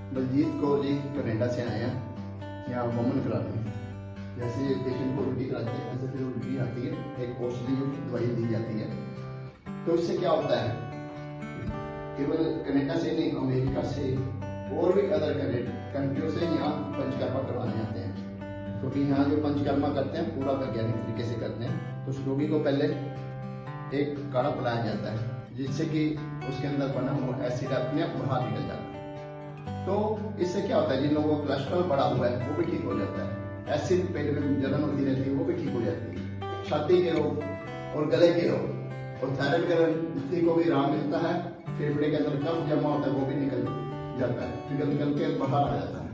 Baljeet Kaur ji Canada से आए हैं, यहाँ वोमन कराने में। जैसे पेशेंट को उल्टी कराते हैं ऐसे फिर उल्टी आती है, एक औषधि दवाई दी जाती है। तो इससे क्या होता है, केवल कनाडा से नहीं, अमेरिका से और भी अदर कंट्रियों से यहाँ पंचकर्मा करवाने आते हैं, क्योंकि यहाँ जो पंचकर्मा करते हैं पूरा वैज्ञानिक तरीके से करते हैं। तो उस रोगी को पहले एक काढ़ा पिलाया जाता है जिससे कि उसके अंदर बना हुआ एसिड अपने आप बाहर निकल जाता है। तो इससे क्या होता है, जिन लोगों को कोलेस्ट्रॉल बढ़ा हुआ है वो भी ठीक हो जाता है, एसिड पेट में जलन होती रहती है वो भी ठीक हो जाती है, छाती के रोग और गले के रोग और थायराइड ग्रंथि को भी आराम मिलता है, फेफड़े के अंदर कफ जमा होता है वो भी निकल जाता है, निकल के बाहर आ जाता है।